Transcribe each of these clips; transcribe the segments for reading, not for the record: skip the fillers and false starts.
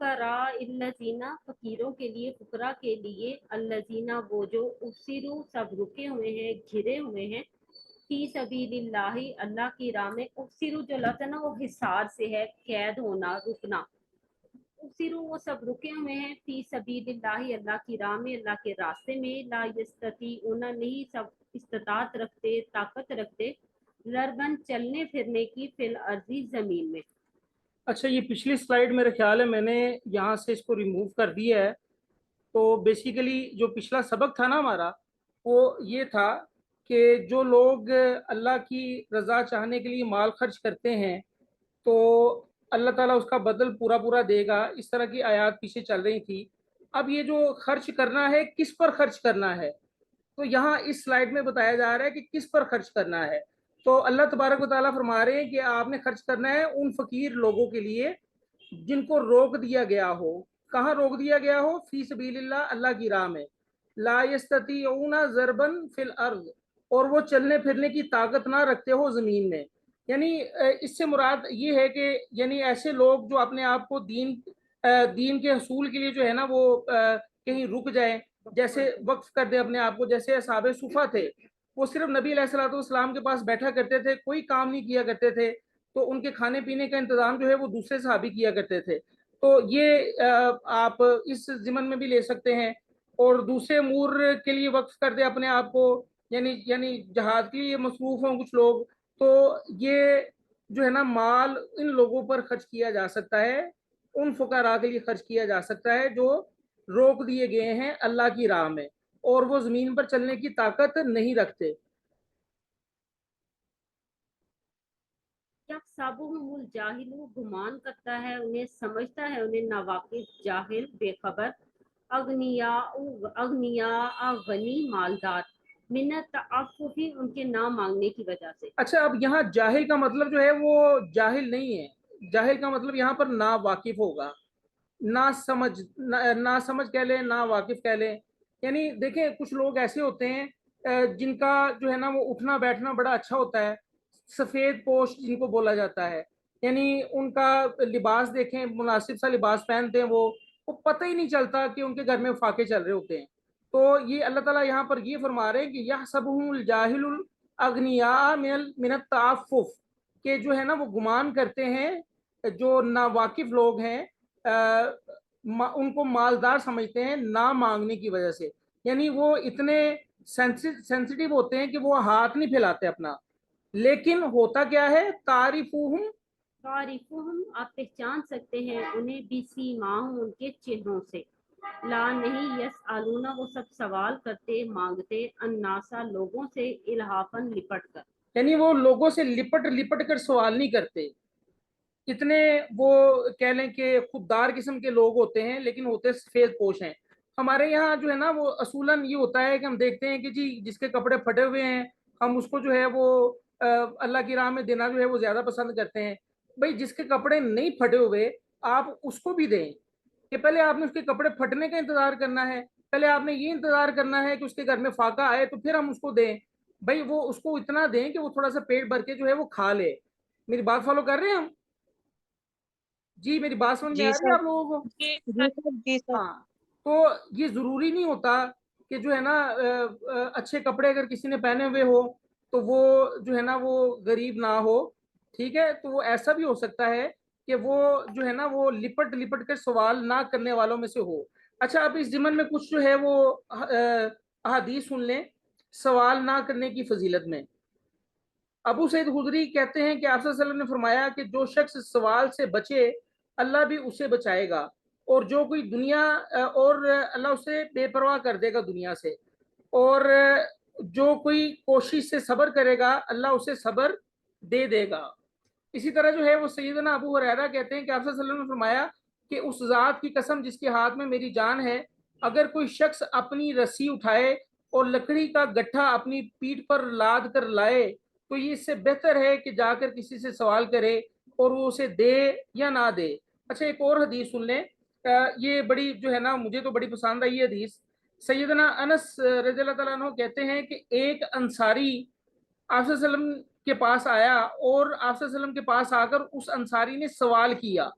लिलफुकरा इल्लज़ीना, फकीरों के लिए, फुकरा के लिए, अल्लज़ीना वो जो, उफसिरू सब रुके हुए हैं, घिरे हुए हैं, फी सबीलिल्लाहि अल्लाह की राह में। उफसिरू जो लफ्ज़ है ना वो हिसार से है, कैद होना, रुकना। उफसिरू वो सब रुके हुए हैं, फी सबीलिल्लाहि अल्लाह की राह में, अल्लाह के रास्ते में। ला यस्ततीऊना नहीं सब इस्तात रखते, ताकत रखते, लरबन चलने फिरने की, फिल अर्जी जमीन में। अच्छा, ये पिछली स्लाइड मेरे ख्याल है मैंने यहाँ से इसको रिमूव कर दिया है। तो बेसिकली जो पिछला सबक था ना हमारा, वो ये था कि जो लोग अल्लाह की रज़ा चाहने के लिए माल खर्च करते हैं तो अल्लाह ताला उसका बदल पूरा पूरा देगा। इस तरह की आयत पीछे चल रही थी। अब ये जो खर्च करना है, किस पर खर्च करना है, तो यहाँ इस स्लाइड में बताया जा रहा है कि किस पर खर्च करना है। तो अल्लाह तबारक व तआला फरमा रहे हैं कि आपने खर्च करना है उन फकीर लोगों के लिए जिनको रोक दिया गया हो। कहाँ रोक दिया गया हो? फी सबीलिल्लाह, अल्लाह की राह में। ला यस्ततीऊना ज़रबन फिल अर्द, और वो चलने फिरने की ताकत ना रखते हो ज़मीन में। यानी इससे मुराद ये है कि यानी ऐसे लोग जो अपने आप को दीन के हसूल के लिए जो है ना वो कहीं रुक जाए, जैसे वक्फ कर दे अपने आप को। जैसे असहाबे सुफा थे, वो सिर्फ नबी अलैहिस्सलाम के पास बैठा करते थे, कोई काम नहीं किया करते थे। तो उनके खाने पीने का इंतजाम जो है वो दूसरे सहाबी किया करते थे। तो ये आप इस जिमन में भी ले सकते हैं। और दूसरे अमूर के लिए वक्फ कर दे अपने आप को, यानी जहाज के लिए मसरूफ हों कुछ लोग, तो ये जो है ना माल इन लोगों पर खर्च किया जा सकता है, उन फुकरा के लिए खर्च किया जा सकता है जो रोक दिए गए हैं अल्लाह की राह में और वो जमीन पर चलने की ताकत नहीं रखते। क्या साबुहुमुल जाहिलु, गुमान करता है उन्हें, समझता है उन्हें नावाकिफ, जाहिल, बेखबर। अग्निया अग्निया गनी, मालदार, मिन्नत तअफ्फुफी, उनके ना मांगने की वजह से। अच्छा, अब यहाँ जाहिल का मतलब जो है वो जाहिल नहीं है। जाहिल का मतलब यहाँ पर ना वाकिफ होगा। ना समझ कह लें, ना वाकिफ कह लें। यानी देखें, कुछ लोग ऐसे होते हैं जिनका जो है ना वो उठना बैठना बड़ा अच्छा होता है, सफ़ेद पोश जिनको बोला जाता है। यानी उनका लिबास देखें, मुनासिब सा लिबास पहनते हैं वो पता ही नहीं चलता कि उनके घर में फाके चल रहे होते हैं। तो ये अल्लाह ताला यहाँ पर ये फरमा रहे हैं कि यह सब जाहिलुल अगनिया मिनत ताफुफ, के जो है ना वो गुमान करते हैं, जो नावाकिफ लोग हैं उनको मालदार समझते हैं ना मांगने की वजह से। यानी वो इतने सेंसिटिव होते हैं कि वो हाथ नहीं फैलाते अपना। लेकिन होता क्या है, तारीफुहुम, तारिफुहुम, आप पहचान सकते हैं उन्हें, बिसीमाहुम, उनके चेहरों से। ला नहीं, यस आलूना, वो सब सवाल करते, मांगते, अन्नासा, लोगों से, इल्हाफन, लिपट कर। यानी वो लोगों से लिपट लिपट कर सवाल नहीं करते। इतने वो कह लें कि खुददार किस्म के लोग होते हैं, लेकिन होते सफेद पोश हैं। हमारे यहाँ जो है ना वो असूलन ये होता है कि हम देखते हैं कि जी जिसके कपड़े फटे हुए हैं हम उसको जो है वो अल्लाह की राह में देना जो है वो ज्यादा पसंद करते हैं। भाई जिसके कपड़े नहीं फटे हुए आप उसको भी दें, कि पहले आपने उसके कपड़े फटने का इंतजार करना है, पहले आपने ये इंतजार करना है कि उसके घर में फाका आए तो फिर हम उसको दें। भाई वो उसको इतना दें कि वो थोड़ा सा पेट भर के जो है वो खा ले। मेरी बात फॉलो कर रहे हैं हम? जी, मेरी बात समझ में जी आ रही है सर। आप लोगों को? जी सर, जी सर। हाँ। तो ये जरूरी नहीं होता कि जो है ना अच्छे कपड़े अगर किसी ने पहने हुए हो तो वो जो है ना वो गरीब ना हो। ठीक है, तो वो ऐसा भी हो सकता है कि वो जो है ना वो लिपट लिपट कर सवाल ना करने वालों में से हो। अच्छा, अब इस जिमन में कुछ जो है वो अहादीस सुन लें सवाल ना करने की फजीलत में। अबू सईद खुदरी कहते हैं कि आप सल्लल्लाहु अलैहि वसल्लम ने फरमाया कि जो शख्स सवाल से बचे अल्लाह भी उसे बचाएगा, और जो कोई दुनिया और अल्लाह उसे बेपरवाह कर देगा दुनिया से, और जो कोई कोशिश से सब्र करेगा अल्लाह उसे सब्र दे देगा। इसी तरह जो है वो सैयदना अबू हुरैरा कहते हैं कि आप सल्लल्लाहु अलैहि वसल्लम ने फरमाया कि उस जात की कसम जिसके हाथ में मेरी जान है, अगर कोई शख्स अपनी रस्सी उठाए और लकड़ी का गट्ठा अपनी पीठ पर लाद कर लाए तो ये इससे बेहतर है कि जाकर किसी से सवाल करे और वो उसे दे या ना दे। अच्छा, एक और हदीस सुन लें, ये बड़ी जो है ना मुझे तो बड़ी पसंद आई ये हदीस। सैयदना अनस रज़ियल्लाहु तआला अन्हु कहते हैं कि एक अंसारी आप वसल्लम के पास आया और आप वसल्लम के पास आकर उस अंसारी ने सवाल किया।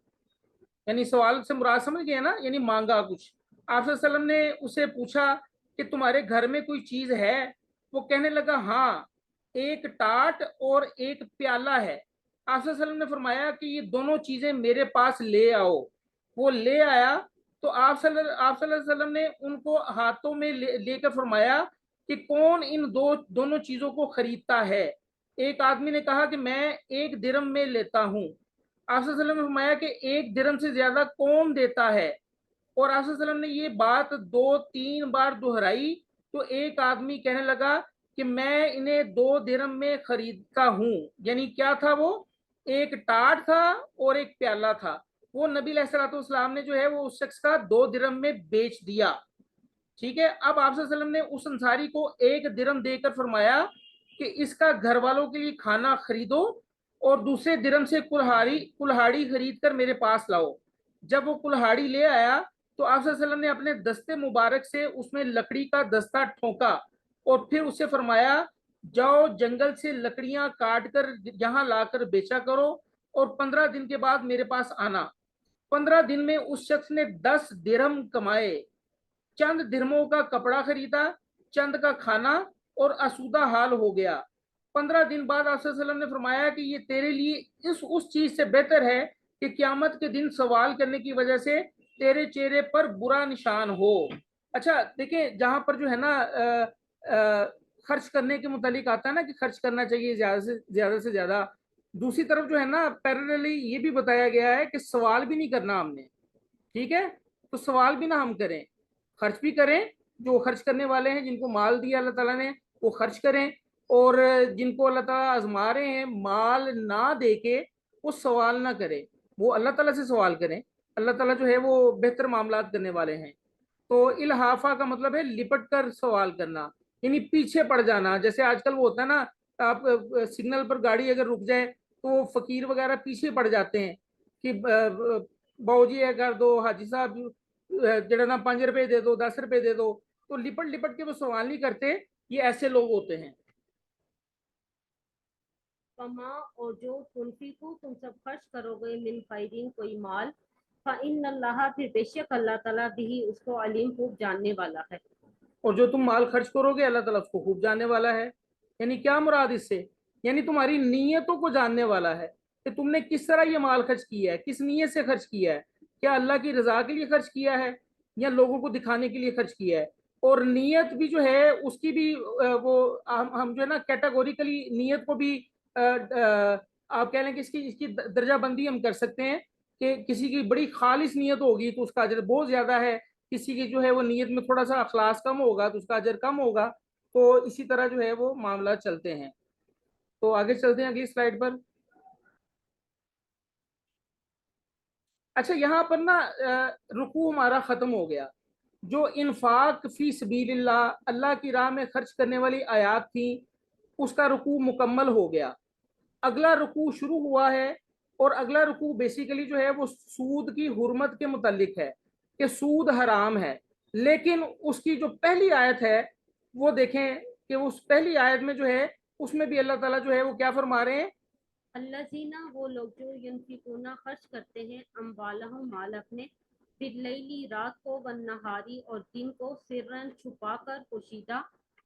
यानी सवाल से मुराद समझ गए ना, यानी मांगा कुछ। आप सल्लल्लाहु अलैहि वसल्लम ने उसे पूछा कि तुम्हारे घर में कोई चीज है? वो कहने लगा हाँ, एक टाट और एक प्याला है। आप सल्लल्लाहु अलैहि वसल्लम ने फरमाया कि ये दोनों चीजें मेरे पास ले आओ। वो ले आया तो आप सल्लल्लाहु अलैहि वसल्लम ने उनको हाथों में लेकर फरमाया कि कौन इन दोनों चीजों को खरीदता है। एक आदमी ने कहा कि मैं एक दिरहम में लेता हूँ। आप सल्लल्लाहु अलैहि वसल्लम ने फरमाया कि एक दिरहम से ज्यादा कौन देता है? और आप सल्लल्लाहु अलैहि वसल्लम ने ये बात 2-3 बार दोहराई तो एक आदमी कहने लगा कि मैं इन्हें 2 दिरहम में खरीदता हूँ। यानी क्या था वो? एक टाट था और एक प्याला था। वो नबी अलैहिस्सलाम ने जो है वो उस शख्स का 2 दिरहम में बेच दिया। ठीक है, अब आप सल्लल्लाहु अलैहि वसल्लम ने उस अंसारी को 1 दिरहम देकर फरमाया कि इसका घर वालों के लिए खाना खरीदो और दूसरे दिरहम से कुल्हाड़ी कुल्हाड़ी खरीद कर मेरे पास लाओ। जब वो कुल्हाड़ी ले आया तो आप सल्लल्लाहु अलैहि वसल्लम ने अपने दस्ते मुबारक से उसमें लकड़ी का दस्ता ठोका और फिर उससे फरमाया जाओ जंगल से लकड़ियां काट कर यहाँ लाकर बेचा करो और 15 दिन के बाद मेरे पास आना। 15 दिन में उस शख्स ने 10 दिरहम कमाए। चंद दिरहमों का कपड़ा खरीदा, चंद का खाना और आसूदा हाल हो गया। 15 दिन बाद आप सल्लल्लाहु अलैहि वसल्लम ने फरमाया कि ये तेरे लिए इस उस चीज से बेहतर है कि क्यामत के दिन सवाल करने की वजह से तेरे चेहरे पर बुरा निशान हो। अच्छा देखिए, जहां पर जो है ना खर्च करने के मुतालिक आता है ना कि खर्च करना चाहिए ज्यादा से ज्यादा, दूसरी तरफ जो है ना पैरेलली ये भी बताया गया है कि सवाल भी नहीं करना हमने। ठीक है, तो सवाल भी ना हम करें, खर्च भी करें। जो खर्च करने वाले हैं, जिनको माल दिया अल्लाह ताला ने, वो खर्च करें। और जिनको अल्लाह ताला आजमा रहे हैं माल ना दे के, वो सवाल ना करें, वो अल्लाह ताला से सवाल करें। अल्लाह ताला जो है वो बेहतर मामलात करने वाले हैं। तो इल्हाफा का मतलब है लिपट कर सवाल करना, यानी पीछे पड़ जाना। जैसे आजकल वो होता है ना, आप सिग्नल पर गाड़ी अगर रुक जाए तो फकीर वगैरह पीछे पड़ जाते हैं कि बाबू जी ये कर दो, हाजी साहब जरा ना 5 रुपए दे दो, 10 रुपए दे दो। तो लिपट लिपट के वो सवाल नहीं करते, ये ऐसे लोग होते हैं। फमा, और जो तुनफिकु तुम सब खर्च करोगे मिन खैरिन कोई माल, फ़इन्नल्लाह, फिर बेशक अल्लाह ताला बिही उसको अलीम खूब जानने वाला है। और जो तुम माल खर्च करोगे अल्लाह ताला उसको खूब जानने वाला है। यानी क्या मुराद इससे? यानी तुम्हारी नीयतों को जानने वाला है कि तुमने किस तरह ये माल खर्च किया है, किस नीयत से खर्च किया है। क्या अल्लाह की रजा के लिए खर्च किया है या लोगों को दिखाने के लिए खर्च किया है? और नीयत भी जो है उसकी भी वो हम जो है ना कैटेगोरिकली नीयत को भी आप कह लें कि इसकी इसकी दर्जा बंदी हम कर सकते हैं कि किसी की बड़ी खालिस नीयत होगी तो उसका अजर बहुत ज्यादा है, किसी की जो है वो नीयत में थोड़ा सा अखलास कम होगा तो उसका अजर कम होगा। तो इसी तरह जो है वो मामला चलते हैं। तो आगे चलते हैं अगली स्लाइड पर। अच्छा, यहाँ पर ना रुकू हमारा खत्म हो गया। जो इन्फाक फी सबीलिल्लाह, अल्लाह की राह में खर्च करने वाली आयात थी, उसका रुकू मुकम्मल हो गया। अगला रुकू शुरू हुआ है और अगला रुकू बेसिकली जो है वो सूद की हुर्मत के मुतालिक है कि सूद हराम है। लेकिन उसकी जो पहली आयत है वो देखें कि उस पहली आयत में जो है उसमें भी अल्लाह ताला जो है वो क्या फरमा रहे हैं? अल्लज़ीना, वो लोग जो युनफिकूना खर्च करते हैं अम्वालहुम माल अपने, बिल्लैली रात को, वन्नहारी और दिन को, सिर्रन छुपा कर, पोशीदा,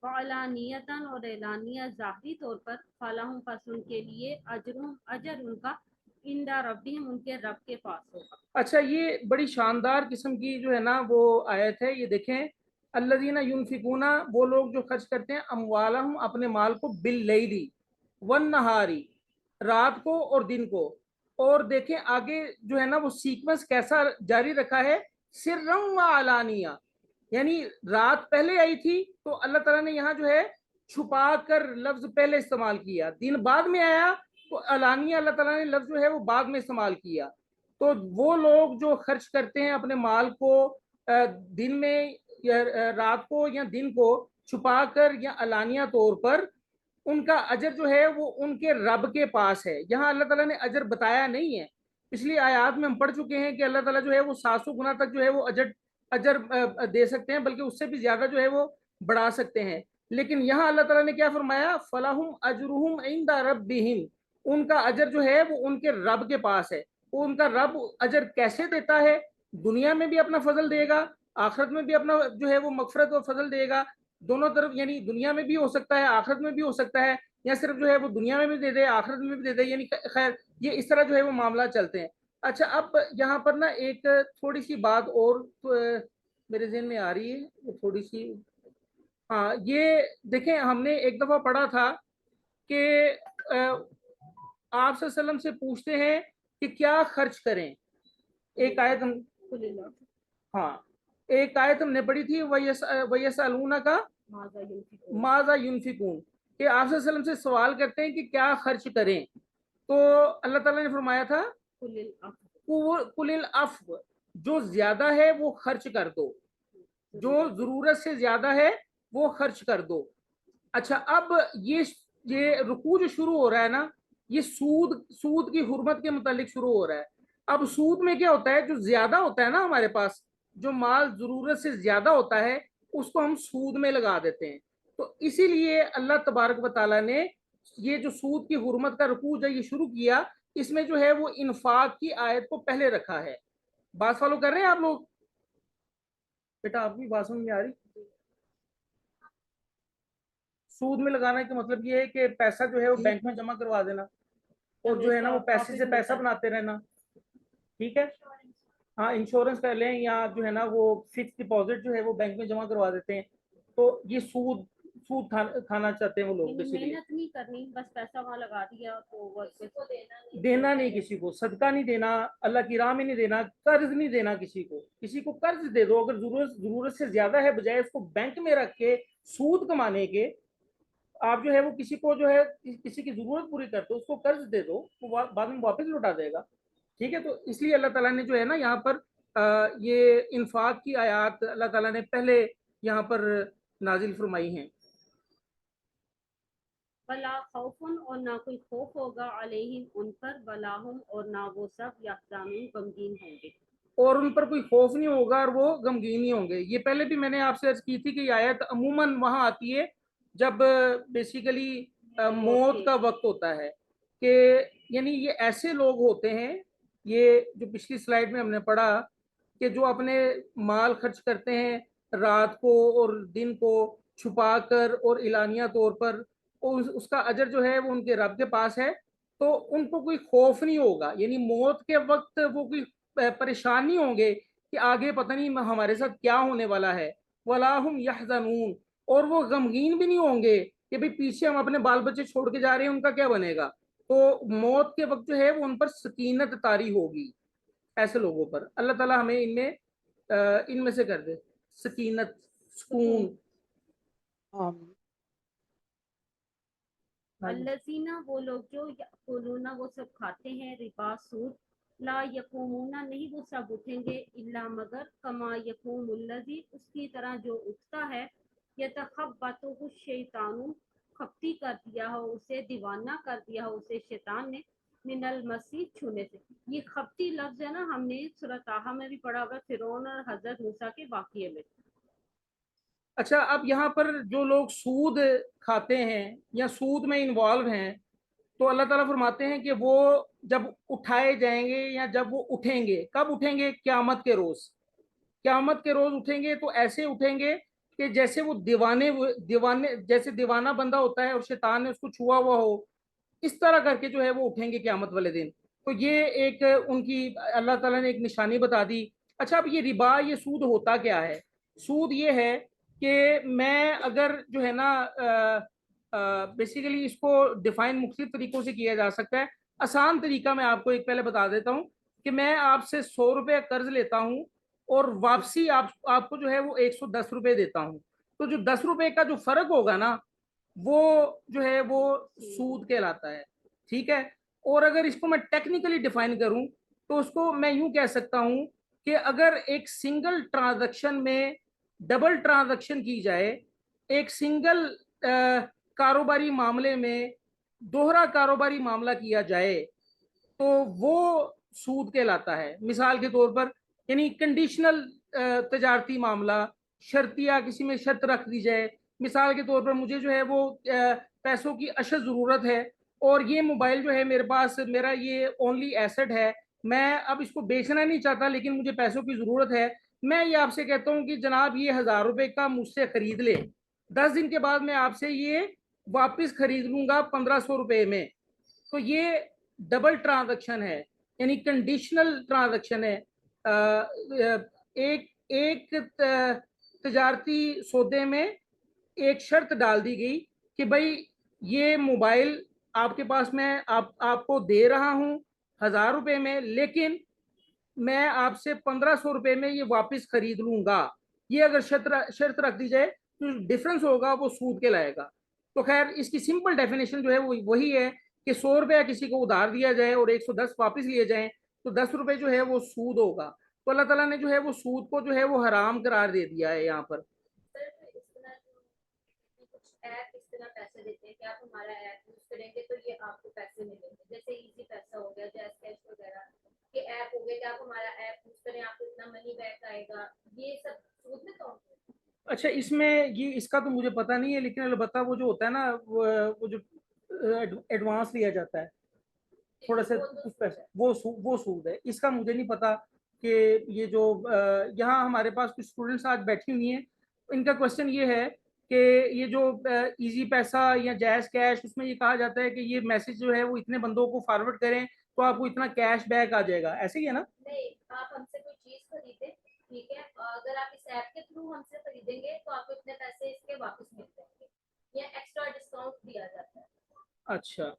वअलानियतन और एलानिया ज़ाहिरी तौर पर, फलहुम पस उनके लिए, अजरुम अजर उनका, इंदा रब्बिहिम उनके रब के पास होगा। अच्छा, ये बड़ी शानदार किस्म की जो है ना वो आयत है। ये देखें, अल्लज़ीना युनफिकूना, वो लोग जो खर्च करते हैं, अम्वालहुम अपने माल को, बिल्लैली वन नहारी, रात को और दिन को। और देखें आगे जो है ना वो सीक्वेंस कैसा जारी रखा है, सिर्रम व अलानिया। यानी रात पहले आई थी तो अल्लाह ताला ने यहाँ जो है छुपा कर लफ्ज पहले इस्तेमाल किया, दिन बाद में आया तो अलानिया अल्लाह ताला ने लफ्ज जो है वो बाद में इस्तेमाल किया। तो वो लोग जो खर्च करते हैं अपने माल को दिन में या रात को या दिन को छुपा कर या अलानिया तौर पर, उनका अजर जो है वो उनके रब के पास है। यहाँ अल्लाह ताला ने अजर बताया नहीं है। पिछली आयात में हम पढ़ चुके हैं कि अल्लाह ताला जो है वो 700 गुना तक जो है वो अजर अजर दे सकते हैं, बल्कि उससे भी ज्यादा जो है वो बढ़ा सकते हैं। लेकिन यहाँ अल्लाह ताला ने क्या फरमाया, फलाहुम अजरुहुम इंदा रब्बिहिम, उनका अजर जो है वो उनके रब के पास है। ان کا رب اجر کیسے دیتا ہے, دنیا میں بھی اپنا فضل دے گا, آخرت میں بھی اپنا جو ہے وہ مغفرت اور فضل دے گا, دونوں طرف, یعنی دنیا میں بھی ہو سکتا ہے, آخرت میں بھی ہو سکتا ہے, یا صرف جو ہے وہ دنیا میں بھی دے دے, آخرت میں بھی دے دے, یعنی خیر یہ اس طرح جو ہے وہ معاملات چلتے ہیں. اچھا, اب یہاں پر نا ایک تھوڑی سی بات اور میرے ذہن میں آ رہی ہے, وہ تھوڑی سی, ہاں یہ دیکھیں, ہم نے ایک دفعہ پڑھا تھا کہ آپ صلی اللہ علیہ وسلم سے پوچھتے ہیں کہ کیا خرچ کریں. ایک آیت ہم, ہاں ایک آیت ہم نے پڑھی تھی, وَيَسْأَلُونَكَ مَاذَا يُنْفِقُونَ, کہ آپ صلی اللہ علیہ وسلم سے سوال کرتے ہیں کہ کیا خرچ کریں. تو اللہ تعالیٰ نے فرمایا تھا قُلِ الْعَفْوَ, جو زیادہ ہے وہ خرچ کر دو, جو ضرورت سے زیادہ ہے وہ خرچ کر دو. اچھا, اب یہ رکوع جو شروع ہو رہا ہے نا, یہ سود کی حرمت کے متعلق شروع ہو رہا ہے. اب سود میں کیا ہوتا ہے, جو زیادہ ہوتا ہے نا ہمارے پاس, جو مال ضرورت سے زیادہ ہوتا ہے اس کو ہم سود میں لگا دیتے ہیں. تو اسی لیے اللہ تبارک و تعالیٰ نے یہ جو سود کی حرمت کا رکوع جو یہ شروع کیا, اس میں جو ہے وہ انفاق کی آیت کو پہلے رکھا ہے. بات فالو کر رہے ہیں آپ لوگ؟ بیٹا آپ کی بات سمجھ میں آ رہی؟ سود میں لگانا کا مطلب یہ ہے کہ پیسہ جو ہے وہ بینک میں جمع کروا دینا اور جو ہے نا وہ پیسے سے پیسہ بناتے رہنا, ٹھیک ہے, ہاں انشورنس کر لیں, یا جو ہے نا وہ فکس ڈپازٹ جو ہے وہ بینک میں جمع کروا دیتے ہیں. تو یہ سود کھانا چاہتے ہیں وہ لوگ, محنت نہیں کرنی, بس پیسہ وہاں لگا دیا تو دینا نہیں کسی کو, صدقہ نہیں دینا, اللہ کی راہ میں نہیں دینا, قرض نہیں دینا کسی کو. کسی کو قرض دے دو اگر ضرورت سے زیادہ ہے, بجائے اس کو بینک میں رکھ کے سود کمانے کے آپ جو ہے وہ کسی کو جو ہے کسی کی ضرورت پوری کر دو, اس کو قرض دے دو, وہ بعد میں واپس لوٹا دے گا, ٹھیک ہے. تو اس لیے اللہ تعالیٰ نے جو ہے نا یہاں پر یہ انفاق کی آیات اللہ تعالیٰ نے پہلے یہاں پر نازل فرمائی ہیں. ولا خوفن, اور نہ کوئی خوف ہوگا, علیہم ان پر, ولا ہم, اور نہ وہ سب, یحزنون غمگین ہوں گے, اور ان پر کوئی خوف نہیں ہوگا اور وہ غمگین نہیں ہوں گے. یہ پہلے بھی میں نے آپ سے عرض کی تھی کہ یہ آیت عموماً وہاں آتی ہے جب بیسیکلی موت کا وقت ہوتا ہے, کہ یعنی یہ ایسے لوگ ہوتے ہیں, یہ جو پچھلی سلائیڈ میں ہم نے پڑھا کہ جو اپنے مال خرچ کرتے ہیں رات کو اور دن کو چھپا کر اور اعلانیہ طور پر, اس کا اجر جو ہے وہ ان کے رب کے پاس ہے. تو ان کو کوئی خوف نہیں ہوگا, یعنی موت کے وقت وہ کوئی پریشان نہیں ہوں گے کہ آگے پتہ نہیں ہمارے ساتھ کیا ہونے والا ہے. وَلَا هُمْ يَحْزَنُونَ, اور وہ غمگین بھی نہیں ہوں گے کہ بھئی پیچھے ہم اپنے بال بچے چھوڑ کے جا رہے ہیں, ان کا کیا بنے گا. تو موت کے وقت جو ہے وہ ان پر سکینت طاری ہوگی, ایسے لوگوں پر. اللہ تعالیٰ ہمیں ان میں سے کر دے سکینت, سکون. الذین, وہ لوگ جو یأکلون, وہ سب کھاتے ہیں, ربا, سود, لا یقومون, نہیں وہ سب اٹھیں گے, الا مگر, کما یقوم الذی, اس کی طرح جو اٹھتا ہے, یتخبطہ الشیطان, کھپتی کر دیا ہو اسے, دیوانہ کر دیا ہو اسے شیطان نے, من المسی, چھونے سے. یہ کھپتی لفظ ہے نا, ہم نے سورۃ طٰہٰ میں بھی پڑھا ہوگا, فرعون اور حضرت موسیٰ کے واقعے میں. اچھا, اب یہاں پر جو لوگ سود کھاتے ہیں یا سود میں انوالو ہیں, تو اللہ تعالیٰ فرماتے ہیں کہ وہ جب اٹھائے جائیں گے یا جب وہ اٹھیں گے, کب اٹھیں گے؟ قیامت کے روز. قیامت کے روز اٹھیں گے تو ایسے اٹھیں گے کہ جیسے وہ دیوانے جیسے دیوانہ بندہ ہوتا ہے اور شیطان نے اس کو چھوا ہوا ہو, اس طرح کر کے جو ہے وہ اٹھیں گے قیامت والے دن. تو یہ ایک ان کی اللہ تعالیٰ نے ایک نشانی بتا دی. اچھا, اب یہ ربا, یہ سود ہوتا کیا ہے؟ سود یہ ہے کہ میں اگر جو ہے نا بیسیکلی اس کو ڈیفائن مختلف طریقوں سے کیا جا سکتا ہے. آسان طریقہ میں آپ کو ایک پہلے بتا دیتا ہوں کہ میں آپ سے 100 روپے قرض لیتا ہوں اور واپسی آپ کو جو ہے وہ 110 روپے دیتا ہوں. تو جو 10 روپے کا جو فرق ہوگا نا, وہ جو ہے وہ سود کہلاتا ہے, ٹھیک ہے. اور اگر اس کو میں ٹیکنیکلی ڈیفائن کروں تو اس کو میں یوں کہہ سکتا ہوں کہ اگر ایک سنگل ٹرانزیکشن میں ڈبل ٹرانزیکشن کی جائے, ایک سنگل کاروباری معاملے میں دوہرا کاروباری معاملہ کیا جائے, تو وہ سود کہلاتا ہے. مثال کے طور پر یعنی کنڈیشنل تجارتی معاملہ, شرطیہ کسی میں شرط رکھ دی جائے. مثال کے طور پر مجھے جو ہے وہ پیسوں کی اشد ضرورت ہے اور یہ موبائل جو ہے میرے پاس, میرا یہ اونلی ایسٹ ہے, मैं अब इसको बेचना नहीं चाहता, लेकिन मुझे पैसों की ज़रूरत है। मैं ये आपसे कहता हूँ कि जनाब ये 1,000 रुपए का मुझसे खरीद ले, 10 दिन के बाद मैं आपसे ये वापस खरीद लूंगा 1,500 रुपए में। तो ये डबल ट्रांजैक्शन है, यानी कंडीशनल ट्रांजैक्शन है। एक एक तजारती सौदे में एक शर्त डाल दी गई कि भाई ये मोबाइल आपके पास मैं आपको दे रहा हूँ 1,000 रुपए में, लेकिन मैं आपसे 1,500 रुपए में ये वापस खरीद लूंगा। ये अगर शर्त रख दी जाए तो डिफरेंस होगा वो सूद के लाएगा। तो खैर इसकी सिंपल डेफिनेशन जो है वो वही है कि 100 रुपया किसी को उधार दिया जाए और 110 वापस लिए जाए तो 10 रुपए जो है वो सूद होगा। तो अल्लाह ताला ने जो है वो सूद को जो है वो हराम करार दे दिया है यहाँ पर। ऐप इस तरह पैसे देते हैं कि आप हमारा ऐप यूज करेंगे तो ये आपको पैसे मिलेंगे, जैसे इजी पैसा हो गया, जैस कैश वगैरह के ऐप हो गए कि आप हमारा ऐप यूज करें आपको इतना मनी बैक आएगा, ये सब सूद में काउंट होता है। अच्छा, इसमें ये इसका तो मुझे पता नहीं है, लेकिन अलबत्ता वो जो होता है ना वो जो एडवांस लिया जाता है थोड़ा सा वो तो कुछ सूद पैसे, है। वो सूद है। इसका मुझे नहीं पता कि ये जो यहाँ हमारे पास कुछ स्टूडेंट्स आज बैठी हुई हैं, इनका क्वेश्चन ये है कि ये जो इजी पैसा या जैज़ कैश, उसमें ये कहा जाता है कि ये मैसेज जो है वो इतने बंदों को फॉरवर्ड करें तो आपको इतना कैश बैक आ जाएगा, ऐसे ही है ना? नहीं, आप हमसे कोई चीज खरीदे, ठीक है, अगर आप इस ऐप के थ्रू हमसे खरीदेंगे तो आपको इतने पैसे इसके वापस मिल जाएंगे या एक्स्ट्रा डिस्काउंट दिया जाता है। अच्छा,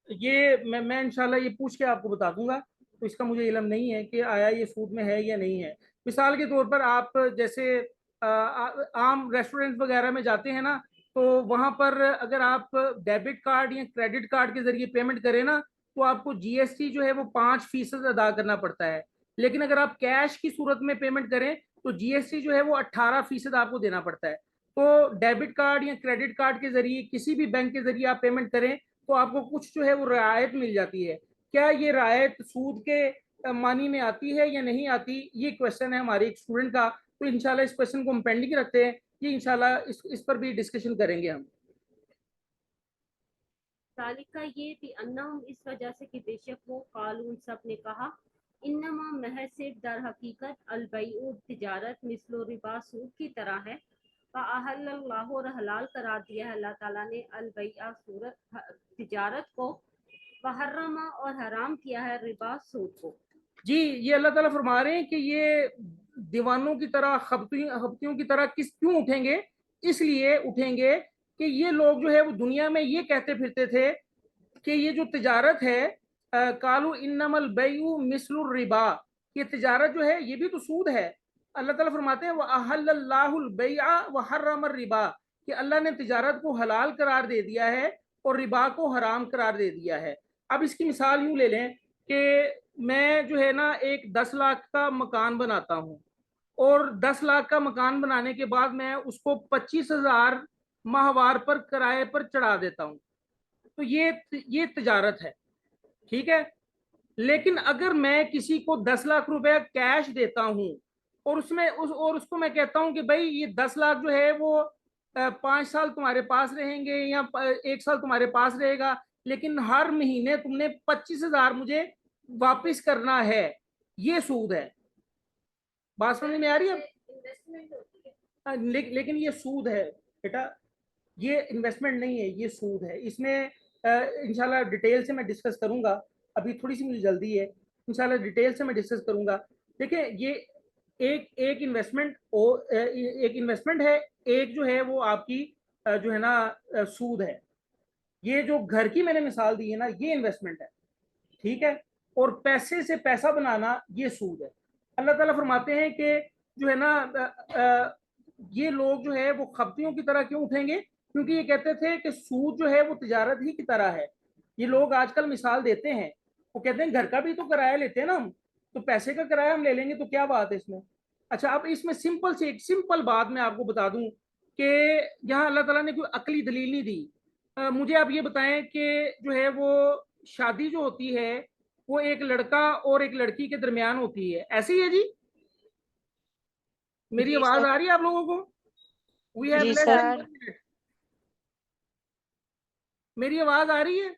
ये मैं इंशाल्लाह ये पूछ के आपको बता दूंगा। तो इसका मुझे इल्म नहीं है कि आया ये सूद में है या नहीं है। मिसाल के तौर पर आप जैसे आम रेस्टोरेंट वगैरह में जाते हैं ना, तो वहां पर अगर आप डेबिट कार्ड या क्रेडिट कार्ड के जरिए पेमेंट करें ना, तो आपको जीएसटी जो है वो 5% अदा करना पड़ता है। लेकिन अगर आप कैश की सूरत में पेमेंट करें तो जीएसटी जो है वो 18% आपको देना पड़ता है। तो डेबिट कार्ड या क्रेडिट कार्ड के जरिए किसी भी बैंक के जरिए आप पेमेंट करें तो आपको कुछ जो है वो रियायत मिल जाती है। क्या ये रियायत सूद के मानी में आती है या नहीं आती, ये क्वेश्चन है हमारे एक स्टूडेंट का। तो इंशाल्लाह इस क्वेश्चन को हम पेंडिंग रखते हैं, ये इंशाल्लाह इस पर भी डिस्कशन करेंगे हम। तालिका ये भी अन्नहुम इस वजह से कि बेशक वो कालून सब ने कहा इन्नमा महज सिर्फ दर हकीकत अलबैउ तिजारत मिस्लो रिबा सूद की तरह है। अल्लाह और हलाल करार दिया है अल्लाह ताला ने अलबैआ सूरत तिजारत को, वहर्रमा और हराम किया है रिबा सूद को। जी, ये अल्लाह ताला फरमा रहे हैं कि ये दीवानों की तरह खपतियों की तरह किस क्यों उठेंगे? इसलिए उठेंगे कि ये लोग जो है वो दुनिया में ये कहते फिरते थे कि ये जो तिजारत है, कालू इन्नमल बैउ मिस्लुर रिबा, ये तिजारत जो है ये भी तो सूद है। अल्लाह ताला फरमाते हैं वह अहल्लल्लाहुल बैआ व हर्रमर रिबा, कि अल्लाह ने तिजारत को हलाल करार दे दिया है और रिबा को हराम करार दे दिया है। अब इसकी मिसाल यूं ले लें कि मैं जो है ना एक 10 लाख का मकान बनाता हूँ, और 10 लाख का मकान बनाने के बाद मैं उसको 25,000 माहवार पर किराए पर चढ़ा देता हूँ। तो ये तिजारत है, ठीक है। लेकिन अगर मैं किसी को 10 लाख रुपया कैश देता हूं और उसको मैं कहता हूं कि भाई ये 10 लाख जो है वो 5 साल तुम्हारे पास रहेंगे या 1 साल तुम्हारे पास रहेगा, लेकिन हर महीने तुमने 25,000 मुझे वापिस करना है, ये सूद है। बात समझ में आ रही है? इन्वेस्टमेंट होती है। लेकिन ये सूद है बेटा, ये इन्वेस्टमेंट नहीं है, ये सूद है। इसमें इंशाल्लाह डिटेल से मैं डिस्कस करूंगा, अभी थोड़ी सी मुझे जल्दी है, इंशाल्लाह डिटेल से मैं डिस्कस करूंगा। देखिए ये एक एक इन्वेस्टमेंट एक इन्वेस्टमेंट है, एक जो है वो आपकी जो है ना सूद है। ये जो घर की मैंने मिसाल दी है ना, ये इन्वेस्टमेंट है, ठीक है। और पैसे से पैसा बनाना ये सूद है। अल्लाह ताला फरमाते हैं कि जो है ना ये लोग जो है वो खपतियों की तरह क्यों उठेंगे, क्योंकि ये कहते थे कि सूद जो है वो तिजारत ही की तरह है। ये लोग आजकल मिसाल देते हैं, वो कहते हैं घर का भी तो किराया लेते हैं ना हम, तो पैसे का किराया हम ले लेंगे तो क्या बात है इसमें। अच्छा, अब इसमें सिंपल से एक सिंपल बात मैं आपको बता दूं कि यहाँ अल्लाह ताला ने कोई अकली दलील नहीं दी। मुझे आप ये बताएं कि जो है वो शादी जो होती है वो एक लड़का और एक लड़की के दरमियान होती है, ऐसी है जी? मेरी जी आवाज सर। आ रही है आप लोगों को? वी हैव जी लेस सर। Then 1 minute. मेरी आवाज आ रही है?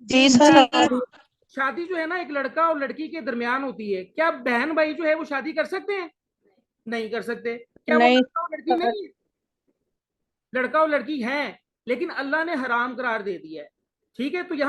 जी सर। شادی جو ہے نا ایک لڑکا اور لڑکی کے درمیان ہوتی ہے. کیا بہن بھائی جو ہے وہ شادی کر سکتے ہیں؟ نہیں کر سکتے. کیا وہ نہیں لڑکا اور لڑکی نہیں ہے؟ لڑکا اور لڑکی ہیں لیکن اللہ نے حرام قرار دے دیا ہے. ٹھیک ہے. تو یہاں